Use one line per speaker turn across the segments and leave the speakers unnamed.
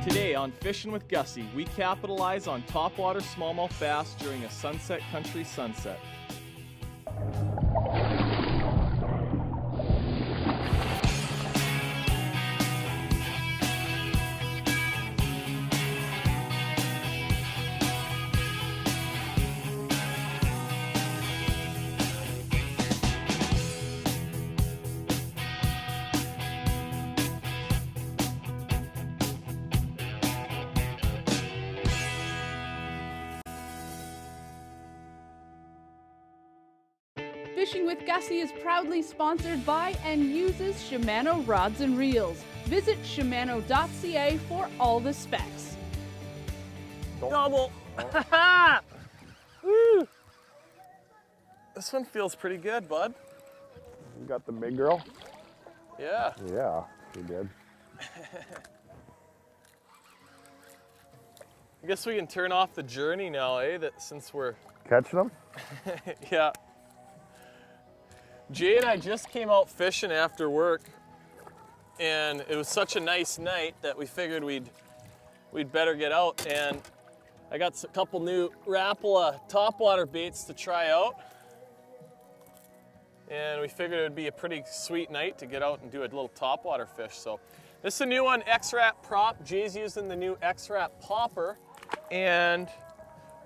Today on Fishing with Gussy, we capitalize on topwater smallmouth bass during a sunset country sunset.
Fishing with Gussy is proudly sponsored by and uses Shimano rods and reels. Visit Shimano.ca for all the specs.
Double! Woo! This one feels pretty good, bud.
You got the big girl?
Yeah.
Yeah, you did.
I guess we can turn off the journey now, eh? Since we're
catching them?
Yeah. Jay and I just came out fishing after work, and it was such a nice night that we figured we'd better get out. And I got a couple new Rapala topwater baits to try out, and we figured it would be a pretty sweet night to get out and do a little topwater fish. So this is a new one, X-Rap prop. Jay's using the new X-Rap popper, and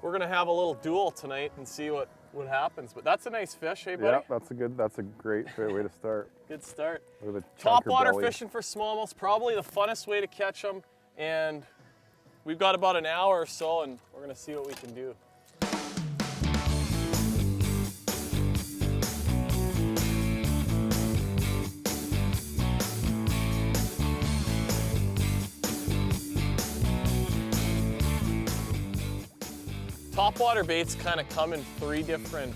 we're gonna have a little duel tonight and see what happens. But that's a nice fish, hey buddy?
Yeah, that's a great way to start.
Good start.
Look at the
Topwater
belly.
fishing for smallmouths, probably the funnest way to catch them. And we've got about an hour or so, and we're gonna see what we can do. Topwater baits kind of come in three different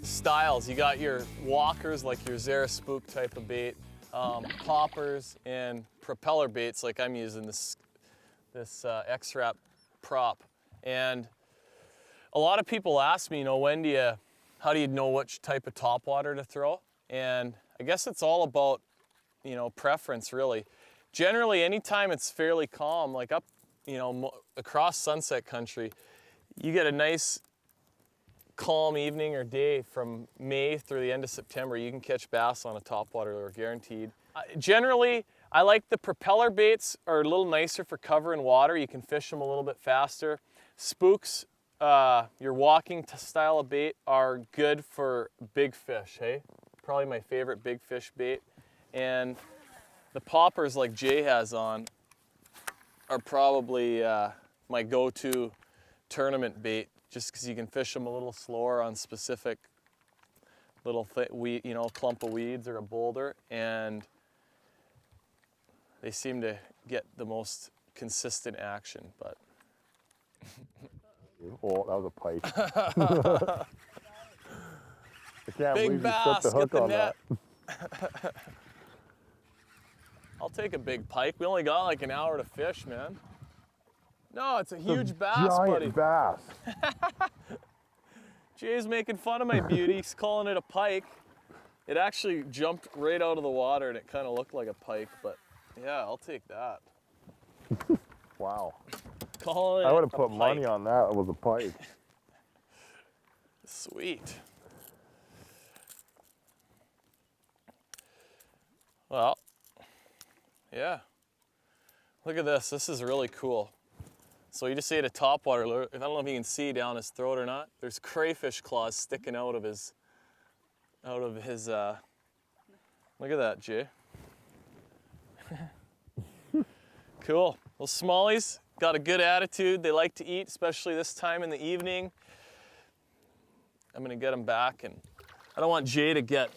styles. You got your walkers, like your Zara Spook type of bait, poppers, and propeller baits, like I'm using this X-Rap prop. And a lot of people ask me, how do you know which type of topwater to throw? And I guess it's all about, preference really. Generally, anytime it's fairly calm, like up, across sunset country, you get a nice calm evening or day from May through the end of September. You can catch bass on a topwater, or guaranteed. Generally, I like the propeller baits are a little nicer for covering water. You can fish them a little bit faster. Spooks, your walking style of bait, are good for big fish, hey? Probably my favorite big fish bait. And the poppers like Jay has on are probably my go-to tournament bait, just because you can fish them a little slower on specific little clump of weeds or a boulder, and they seem to get the most consistent action. But
oh, that was a pike. I can't believe
bass,
you set the hook
get the
on
net.
that.
I'll take a big pike. We only got like an hour to fish, man. No, it's a huge bass,
giant
buddy.
Bass.
Jay's making fun of my beauty. He's calling it a pike. It actually jumped right out of the water, and it kind of looked like a pike, but yeah, I'll take that.
Wow.
Calling it
I would have
a
put
pike.
money on that. It was a pike.
Sweet. Well, yeah. Look at this. This is really cool. So he just ate a topwater lure. I don't know if you can see down his throat or not. There's crayfish claws sticking out of his, look at that, Jay. Cool. Well, smallies got a good attitude. They like to eat, especially this time in the evening. I'm gonna get them back, and I don't want Jay to get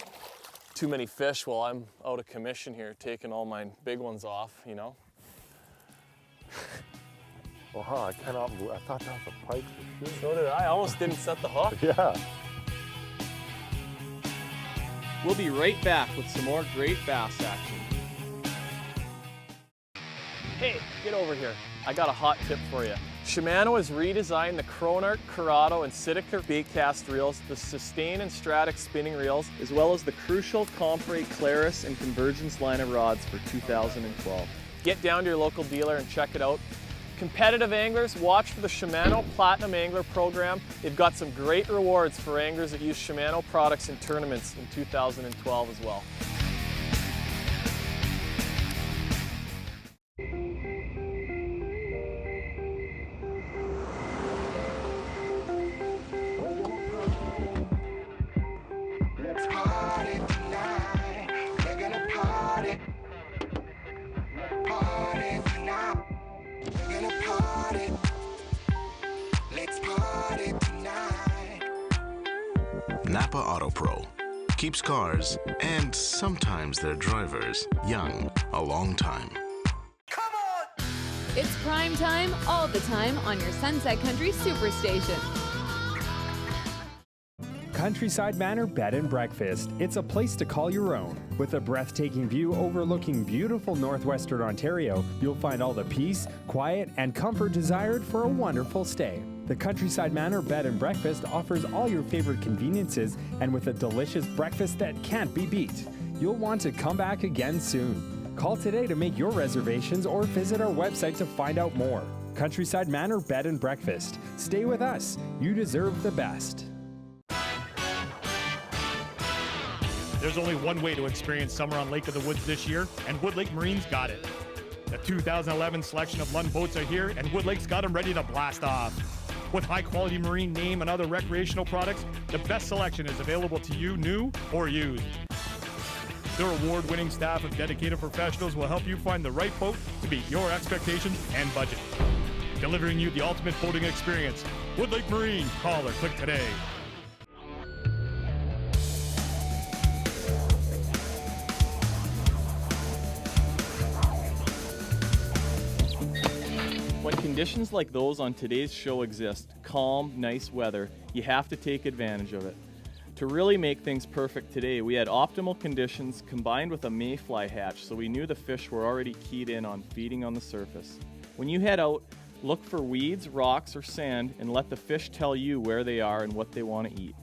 too many fish while I'm out of commission here, taking all my big ones off,
Wow, I thought that was a pike for sure.
So did I. Almost didn't set the hook.
Yeah.
We'll be right back with some more great bass action. Hey, get over here. I got a hot tip for you. Shimano has redesigned the Cronarch, Curado, and Sitka baitcast reels, the Sustain and Stratic spinning reels, as well as the crucial Compre, Claris, and Convergence line of rods for 2012. get down to your local dealer and check it out. Competitive anglers, watch for the Shimano Platinum Angler Program. They've got some great rewards for anglers that use Shimano products in tournaments in 2012 as well.
Napa Auto Pro keeps cars and sometimes their drivers young a long time.
It's prime time all the time on your Sunset Country Superstation.
Countryside Manor Bed and Breakfast. It's a place to call your own. With a breathtaking view overlooking beautiful northwestern Ontario, you'll find all the peace, quiet, and comfort desired for a wonderful stay. The Countryside Manor Bed and Breakfast offers all your favorite conveniences and with a delicious breakfast that can't be beat. You'll want to come back again soon. Call today to make your reservations or visit our website to find out more. Countryside Manor Bed and Breakfast. Stay with us. You deserve the best.
There's only one way to experience summer on Lake of the Woods this year, and Wood Lake Marine's got it. The 2011 selection of Lund boats are here, and Wood Lake's got them ready to blast off. With high-quality marine name and other recreational products, the best selection is available to you new or used. Their award-winning staff of dedicated professionals will help you find the right boat to meet your expectations and budget. Delivering you the ultimate boating experience. Wood Lake Marine. Call or click today.
When conditions like those on today's show exist, calm, nice weather, you have to take advantage of it. To really make things perfect today, we had optimal conditions combined with a mayfly hatch, so we knew the fish were already keyed in on feeding on the surface. When you head out, look for weeds, rocks, or sand, and let the fish tell you where they are and what they want to eat.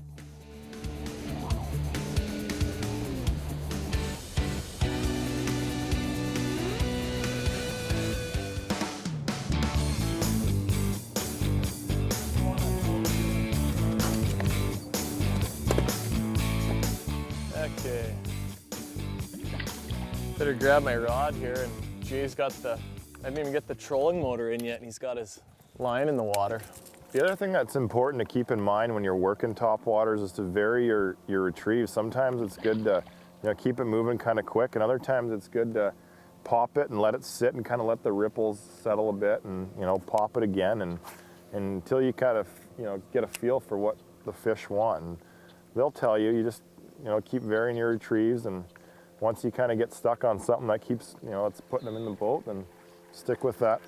Okay. Better grab my rod here, and Jay's got I didn't even get the trolling motor in yet, and he's got his line in the water.
The other thing that's important to keep in mind when you're working top waters is to vary your retrieve. Sometimes it's good to keep it moving kind of quick, and other times it's good to pop it and let it sit and kind of let the ripples settle a bit, and pop it again, and until you kind of get a feel for what the fish want. And they'll tell you. You just keep varying your retrieves, and once you kind of get stuck on something that keeps it's putting them in the boat, then stick with that.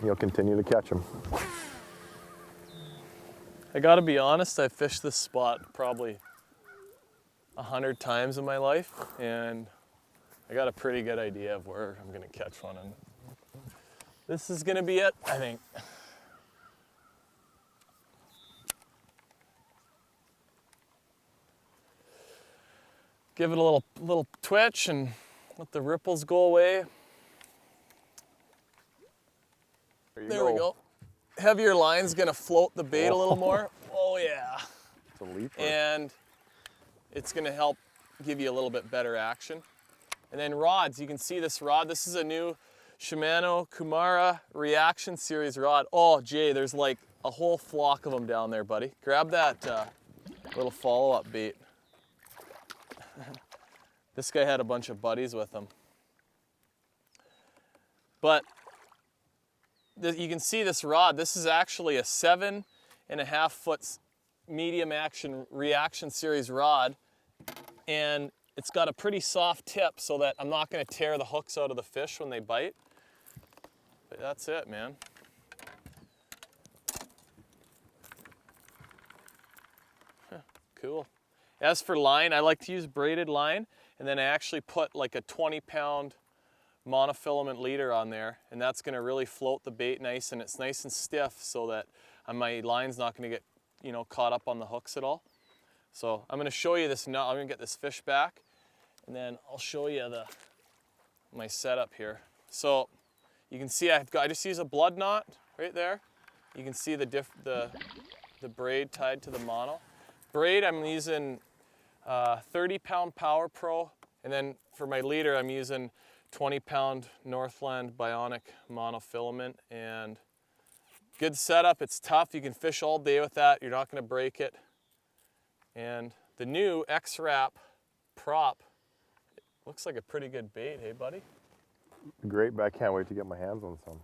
You'll continue to catch them.
I gotta be honest, I've fished this spot probably 100 times in my life, and I got a pretty good idea of where I'm gonna catch one, and this is gonna be it, I think. Give it a little twitch and let the ripples go away. There we go. Heavier line's gonna float the bait a little more. Oh yeah.
It's a leaper.
And it's gonna help give you a little bit better action. And then rods, you can see this rod. This is a new Shimano Kumara Reaction Series rod. Oh, Jay, there's like a whole flock of them down there, buddy. Grab that little follow-up bait. This guy had a bunch of buddies with him. But you can see this rod. This is actually a 7.5 foot medium action Reaction Series rod. And it's got a pretty soft tip so that I'm not going to tear the hooks out of the fish when they bite. But that's it, man. Cool. As for line, I like to use braided line, and then I actually put like a 20-pound monofilament leader on there, and that's going to really float the bait nice, and it's nice and stiff so that my line's not going to get caught up on the hooks at all. So I'm going to show you this now. I'm going to get this fish back, and then I'll show you my setup here. So you can see I just use a blood knot right there. You can see the braid tied to the mono. Braid, I'm using 30-pound Power Pro, and then for my leader, I'm using 20-pound Northland Bionic monofilament. And good setup. It's tough. You can fish all day with that. You're not going to break it. And the new X-Wrap prop looks like a pretty good bait, hey buddy?
Great, but I can't wait to get my hands on some.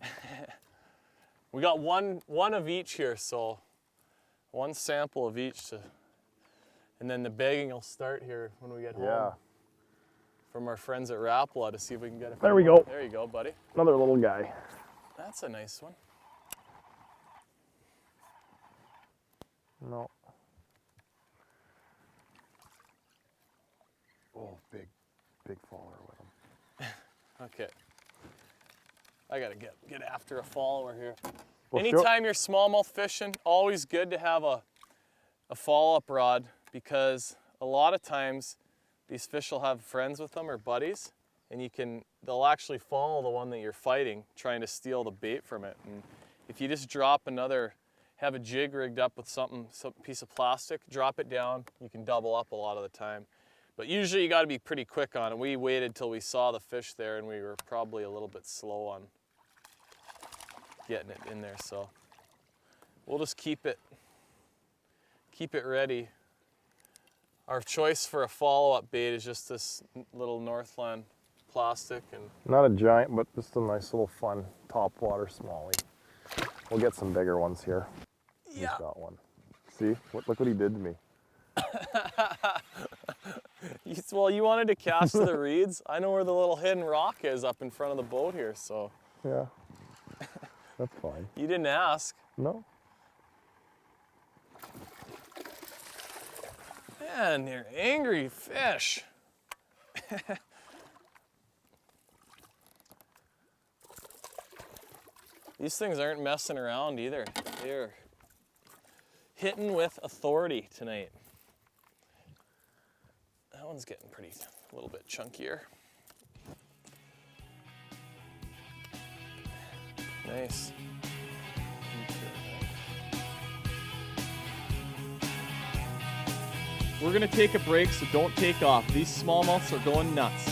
We got one of each here, so one sample of each, and then the begging will start here when we get home from our friends at Rapala to see if we can get it.
There we go.
There you go, buddy.
Another little guy.
That's a nice one.
No. Oh, big follower with him.
Okay. I gotta get after a follower here.
Well,
Anytime you're smallmouth fishing, always good to have a follow-up rod, because a lot of times these fish will have friends with them or buddies, and they'll actually follow the one that you're fighting, trying to steal the bait from it. And if you just drop have a jig rigged up with some piece of plastic, drop it down, you can double up a lot of the time. But usually you got to be pretty quick on it. We waited till we saw the fish there, and we were probably a little bit slow on getting it in there. So we'll just keep it ready. Our choice for a follow-up bait is just this little Northland plastic. And
not a giant, but just a nice little fun topwater smallie. We'll get some bigger ones here.
Yeah.
He's got one. See, look what he did to me.
Well, you wanted to cast to the reeds. I know where the little hidden rock is up in front of the boat here, so.
Yeah, that's fine.
You didn't ask.
No.
Man, you're angry fish. These things aren't messing around either. They're hitting with authority tonight. That one's getting a little bit chunkier. Nice. We're gonna take a break, so don't take off. These smallmouths are going nuts.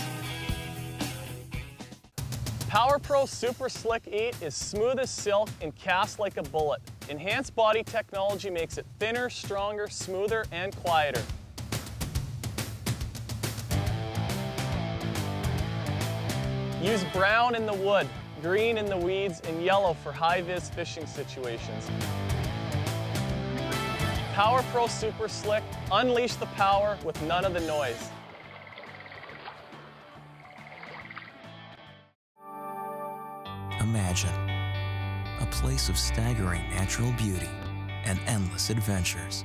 Power Pro Super Slick 8 is smooth as silk and casts like a bullet. Enhanced body technology makes it thinner, stronger, smoother, and quieter. Use brown in the wood, green in the weeds, and yellow for high-vis fishing situations. Power Pro Super Slick, unleash the power with none of the noise.
Imagine a place of staggering natural beauty and endless adventures.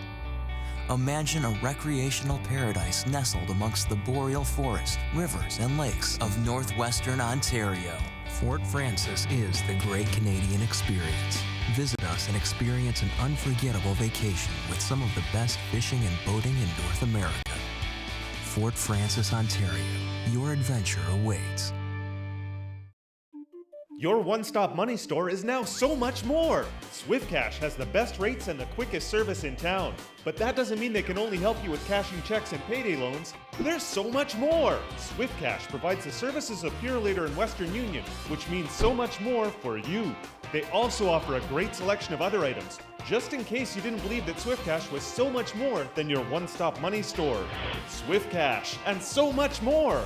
Imagine a recreational paradise nestled amongst the boreal forest, rivers, and lakes of northwestern Ontario. Fort Frances is the great Canadian experience. Visit us and experience an unforgettable vacation with some of the best fishing and boating in North America. Fort Frances, Ontario. Your adventure awaits.
Your one-stop money store is now so much more! Swift Cash has the best rates and the quickest service in town. But that doesn't mean they can only help you with cashing checks and payday loans. There's so much more! Swift Cash provides the services of Purolator and Western Union, which means so much more for you. They also offer a great selection of other items, just in case you didn't believe that Swift Cash was so much more than your one-stop money store. Swift Cash, and so much more!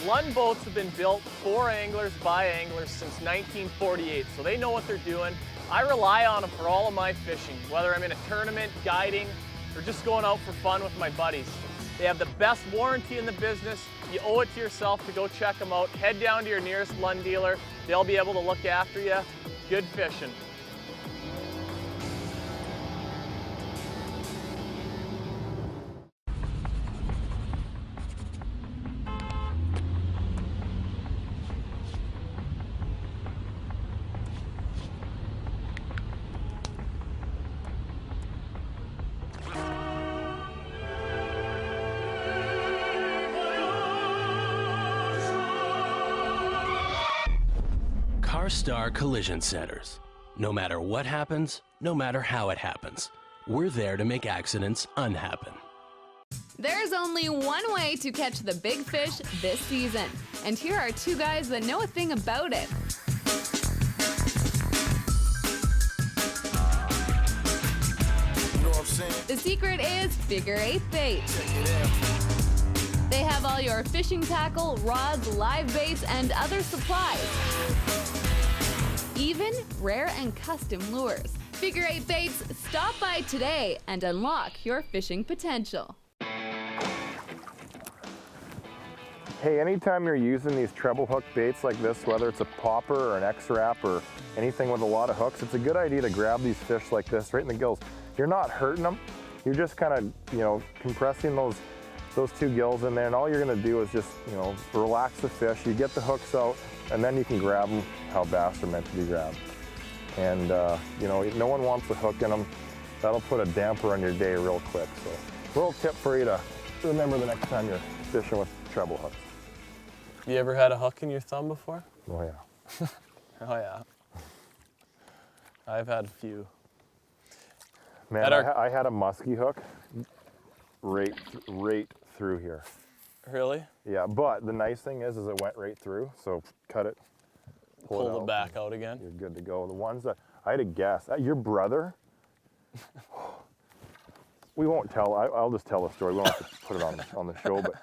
Lund boats have been built for anglers by anglers since 1948, so they know what they're doing. I rely on them for all of my fishing, whether I'm in a tournament, guiding, or just going out for fun with my buddies. They have the best warranty in the business. You owe it to yourself to go check them out. Head down to your nearest Lund dealer. They'll be able to look after you. Good fishing.
Star Collision Centers. No matter what happens, no matter how it happens, we're there to make accidents unhappen.
There's only one way to catch the big fish this season, and here are two guys that know a thing about it. The secret is figure 8 bait. They have all your fishing tackle, rods, live baits, and other supplies. Even rare and custom lures. Figure 8 baits, stop by today and unlock your fishing potential.
Hey, anytime you're using these treble hook baits like this, whether it's a popper or an X-Wrap or anything with a lot of hooks, it's a good idea to grab these fish like this right in the gills. You're not hurting them. You're just kind of, compressing those two gills in there, and all you're gonna do is just, relax the fish. You get the hooks out, and then you can grab them how bass are meant to be grabbed. And, no one wants a hook in them. That'll put a damper on your day real quick. So, little tip for you to remember the next time you're fishing with treble hooks.
You ever had a hook in your thumb before?
Oh, yeah.
Oh, yeah. I've had a few.
Man, I had a musky hook right through here.
Really?
Yeah, but the nice thing is it went right through, so cut it,
pull it back out again.
You're good to go. The ones that, I had to guess, your brother, we won't tell, I'll just tell the story, we won't have to put it on the show, but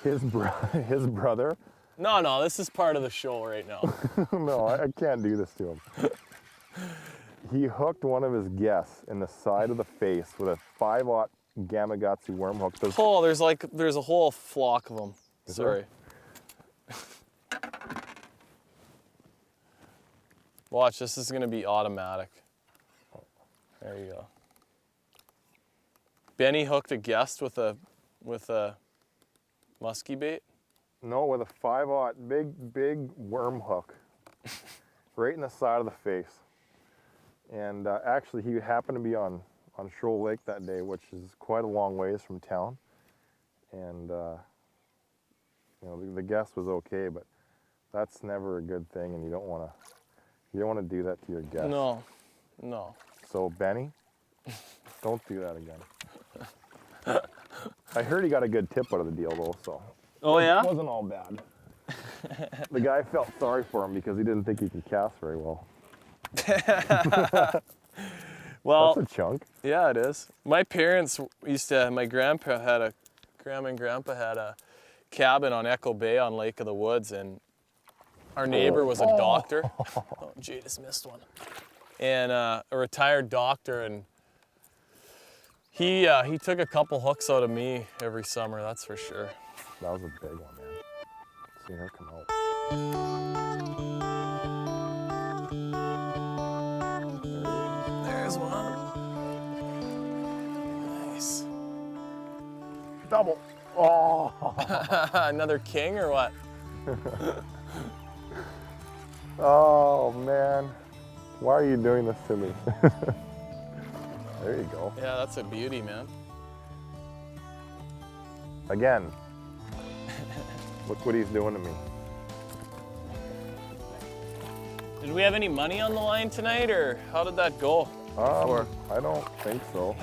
his brother.
No, this is part of the show right now.
No, I can't do this to him. He hooked one of his guests in the side of the face with a 5/0 Gamagotchi worm hook.
Oh, there's a whole flock of them. Sorry. Watch, this is gonna be automatic. There you go. Benny hooked a guest with a musky bait?
No, with a 5/0 big worm hook, right in the side of the face. And actually, he happened to be on Shoal Lake that day, which is quite a long ways from town. And the guest was okay, but that's never a good thing, and you don't want to do that to your guest.
No.
So Benny, don't do that again. I heard he got a good tip out of the deal though, so.
Oh yeah?
It wasn't all bad. The guy felt sorry for him because he didn't think he could cast very well.
Well,
that's a chunk.
Yeah, it is. My parents my grandma and grandpa had a cabin on Echo Bay on Lake of the Woods, and our neighbor was a doctor. Oh, gee, just missed one. And a retired doctor, and he took a couple hooks out of me every summer, that's for sure.
That was a big one, man. See her come out.
There's one. Nice.
Double. Oh.
Another king or what?
Oh man, why are you doing this to me? There you go.
Yeah, that's a beauty, man.
Again, look what he's doing to me.
Did we have any money on the line tonight, or how did that go?
I don't think so.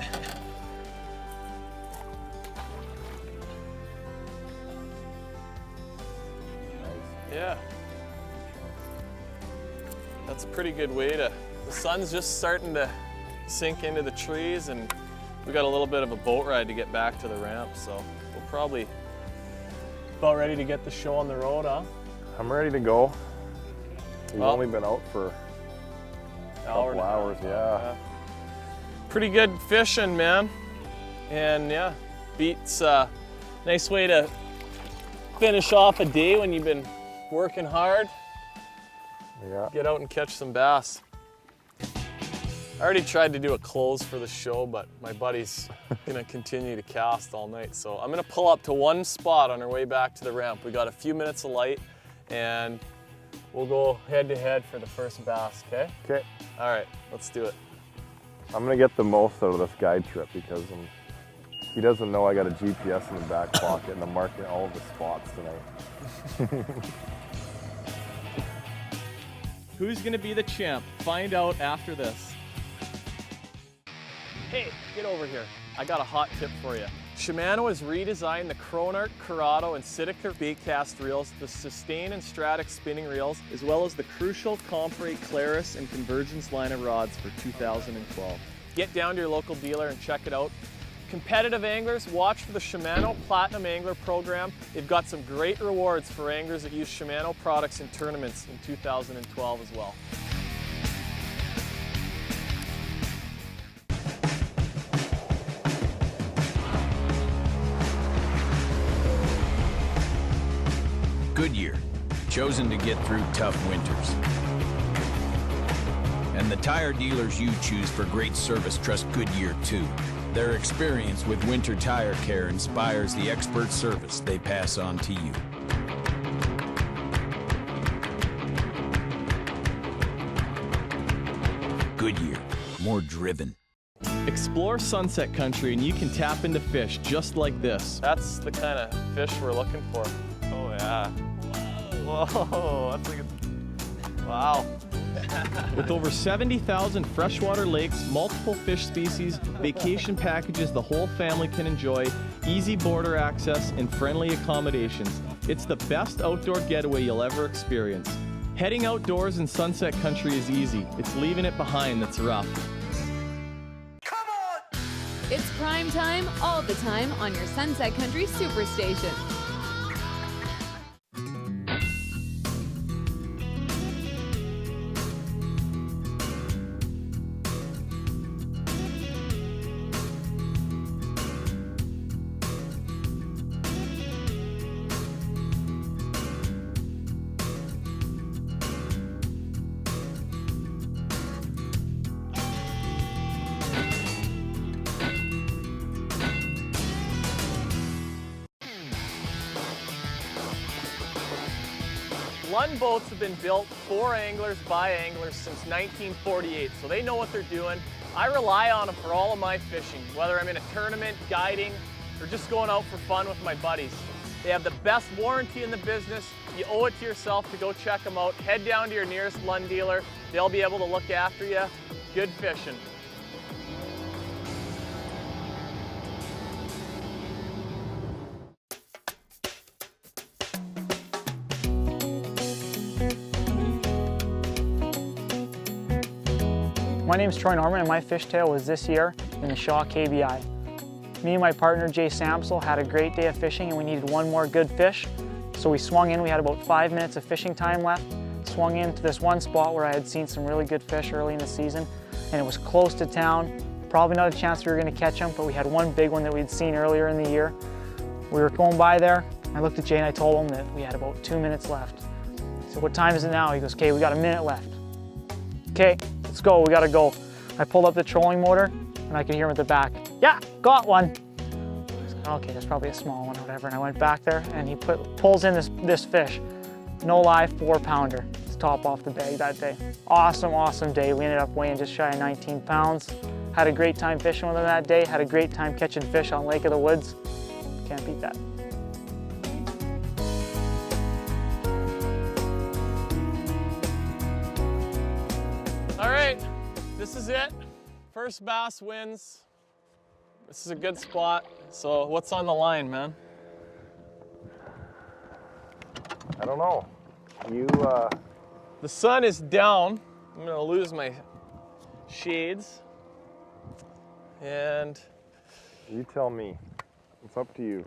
Nice.
Yeah. That's a pretty good way to, the sun's just starting to sink into the trees, and we got a little bit of a boat ride to get back to the ramp, so we're probably about ready to get the show on the road, huh?
I'm ready to go. We've only been out for a couple hours, yeah.
Pretty good fishing, man. And yeah, beats nice way to finish off a day when you've been working hard.
Yeah.
Get out and catch some bass. I already tried to do a close for the show, but my buddy's gonna continue to cast all night. So I'm gonna pull up to one spot on our way back to the ramp. We got a few minutes of light, and we'll go head to head for the first bass, okay?
Okay.
All right, let's do it.
I'm gonna get the most out of this guide trip because he doesn't know I got a GPS in the back pocket and I'm marking all of the spots tonight.
Who's gonna be the champ? Find out after this. Hey, get over here. I got a hot tip for you. Shimano has redesigned the Cronart, Corrado, and Sitka baitcast reels, the Sustain and Stratic spinning reels, as well as the Crucial, Compre, Claris, and Convergence line of rods for 2012. Get down to your local dealer and check it out. Competitive anglers, watch for the Shimano Platinum Angler Program. They've got some great rewards for anglers that use Shimano products in tournaments in 2012 as well.
Goodyear, chosen to get through tough winters. And the tire dealers you choose for great service trust Goodyear too. Their experience with winter tire care inspires the expert service they pass on to you. Goodyear, more driven.
Explore Sunset Country and you can tap into fish just like this. That's the kind of fish we're looking for. Oh yeah. Whoa, that's like a, wow. With over 70,000 freshwater lakes, multiple fish species, vacation packages the whole family can enjoy, easy border access, and friendly accommodations, it's the best outdoor getaway you'll ever experience. Heading outdoors in Sunset Country is easy. It's leaving it behind that's rough.
It's prime time all the time on your Sunset Country Superstation.
Lund boats have been built for anglers by anglers since 1948, so they know what they're doing. I rely on them for all of my fishing, whether I'm in a tournament, guiding, or just going out for fun with my buddies. They have the best warranty in the business. You owe it to yourself to go check them out. Head down to your nearest Lund dealer. They'll be able to look after you. Good fishing.
My name is Troy Norman and my fishtail was this year in the Shaw KBI. Me and my partner Jay Samsal had a great day of fishing and we needed one more good fish. So we swung in, we had about 5 minutes of fishing time left. Swung into this one spot where I had seen some really good fish early in the season and it was close to town. Probably not a chance we were going to catch them, but we had one big one that we'd seen earlier in the year. We were going by there, I looked at Jay and I told him that we had about 2 minutes left. I said, "What time is it now?" He goes, "Okay, we got a minute left." "Okay, let's go, we gotta go." I pulled up the trolling motor and I could hear him at the back. "Yeah, got one." I was like, "Okay, that's probably a small one or whatever." And I went back there and he pulls in this fish. No lie, 4-pounder. It's top off the bag that day. Awesome, awesome day. We ended up weighing just shy of 19 pounds. Had a great time fishing with him that day. Had a great time catching fish on Lake of the Woods. Can't beat that.
All right, this is it. First bass wins. This is a good spot. So what's on the line, man?
I don't know.
The sun is down. I'm gonna lose my shades. And
You tell me. It's up to you.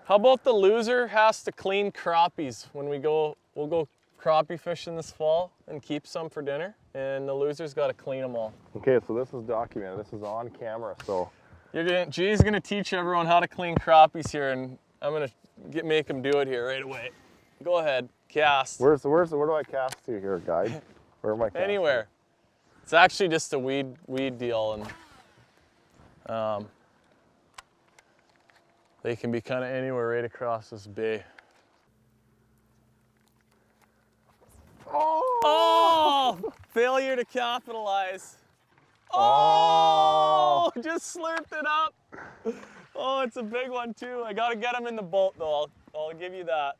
how about the loser has to clean crappies when we'll go crappie fishing this fall and keep some for dinner, and the loser's got to clean them all.
Okay, so this is documented. This is on camera, so.
Jay's gonna teach everyone how to clean crappies here, and I'm gonna make them do it here right away. Go ahead, cast.
Where do I cast to here, guide? Where am I casting?
Anywhere. It's actually just a weed deal, and they can be kind of anywhere right across this bay. Oh! Failure to capitalize. Oh! Just slurped it up. Oh, it's a big one too. I gotta get him in the boat though. I'll give you that.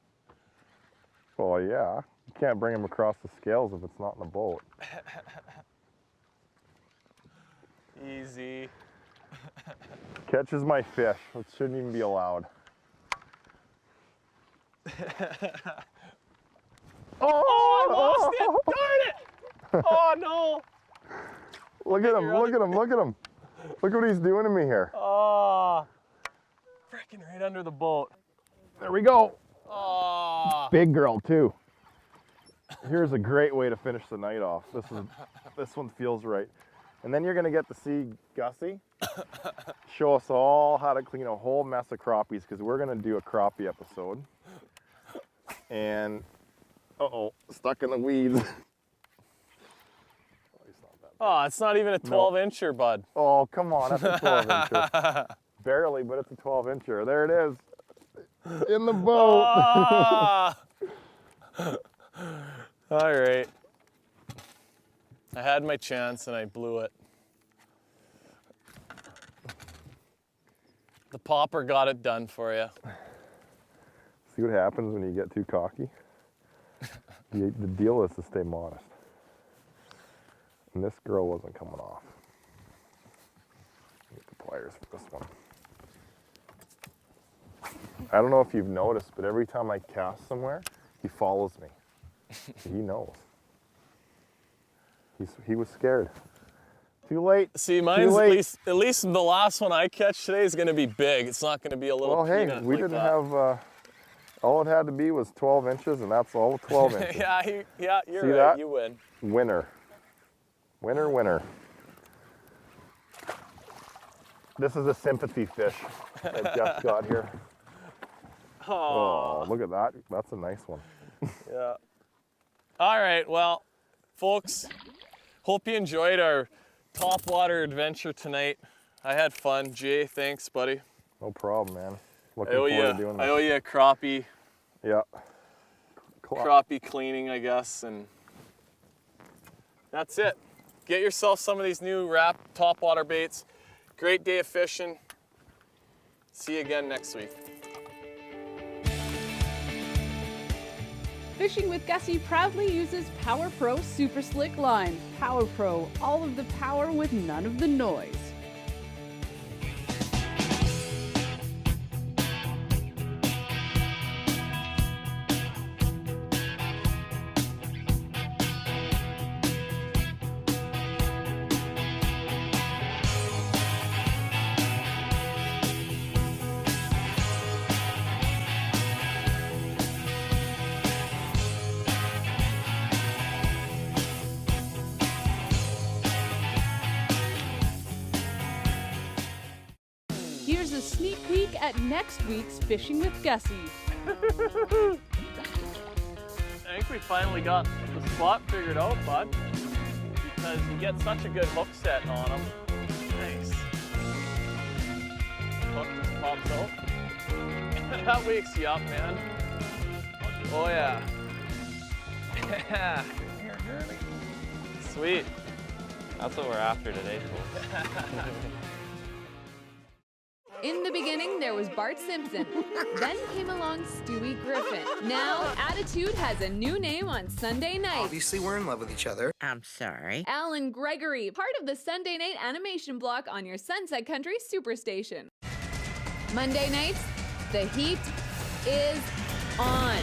Well, yeah. You can't bring them across the scales if it's not in the boat.
Easy.
Catches my fish. It shouldn't even be allowed.
Oh, I lost it! Darn it! Oh, no!
Look at him, look at him, look at him. Look what he's doing to me here.
Oh, freaking right under the boat.
There we go.
Oh.
Big girl, too. Here's a great way to finish the night off. This one feels right. And then you're gonna get to see Gussy show us all how to clean a whole mess of crappies, because we're gonna do a crappie episode. And, uh-oh, stuck in the weeds.
Oh, it's not even a 12-incher, bud.
Oh, come on, that's a 12-incher. Barely, but it's a 12-incher. There it is, in the boat.
Ah. All right. I had my chance and I blew it. The popper got it done for you.
See what happens when you get too cocky? The deal is to stay modest. And this girl wasn't coming off. Get the pliers for this one. I don't know if you've noticed, but every time I cast somewhere, he follows me. He knows. He was scared. Too late.
See, mine's at least the last one I catch today is going to be big. It's not going to be a little peanut.
Well, hey, we didn't have. All it had to be was 12 inches, and that's all 12 inches.
yeah, you're
See
right.
That?
You win.
Winner. Winner, winner. This is a sympathy fish that Jeff got here. Oh, look at that. That's a nice one.
Yeah. All right, well, folks, hope you enjoyed our topwater adventure tonight. I had fun. Jay, thanks, buddy.
No problem, man. Looking forward to doing this.
I owe you a crappie.
Yeah.
Crappie cleaning, I guess, and that's it. Get yourself some of these new wrap topwater baits. Great day of fishing. See you again next week.
Fishing with Gussy proudly uses Power Pro Super Slick line. Power Pro, all of the power with none of the noise. Here's a sneak peek at next week's Fishing with Gussy.
I think we finally got the spot figured out, bud, because you get such a good hook set on them. Nice. Hook just pops out. That wakes you up, man. Oh yeah. Yeah. Here, girly. Sweet. That's what we're after today, folks.
In the beginning, there was Bart Simpson. Then came along Stewie Griffin. Now, Attitude has a new name on Sunday nights.
Obviously, we're in love with each other. I'm sorry.
Alan Gregory, part of the Sunday night animation block on your Sunset Country Superstation. Monday nights, the heat is on.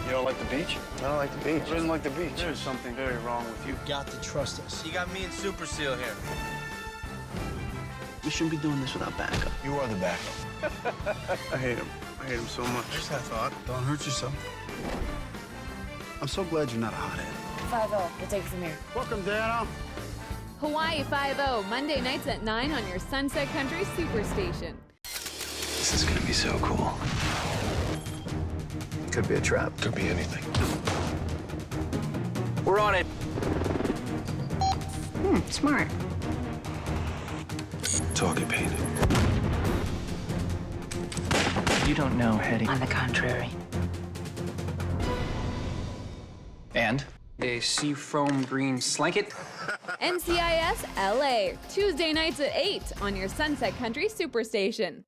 You don't like the beach?
I don't like the beach.
Who doesn't like the beach? There's something very wrong with you.
You've got to trust us.
You got me and Super Seal here.
We shouldn't be doing this without backup.
You are the backup. I hate him. I hate him so much.
Just that thought. Don't hurt yourself. I'm so glad you're not a hothead.
5-0. We'll take it from here.
Welcome, Dano.
Hawaii 5-0, Monday nights at 9 on your Sunset Country Superstation.
This is gonna be so cool.
Could be a trap.
Could be anything.
We're on it.
Smart.
Talking painted.
You don't know, Hetty.
On the contrary.
And? A seafoam green slanket.
NCIS LA, Tuesday nights at 8 on your Sunset Country Superstation.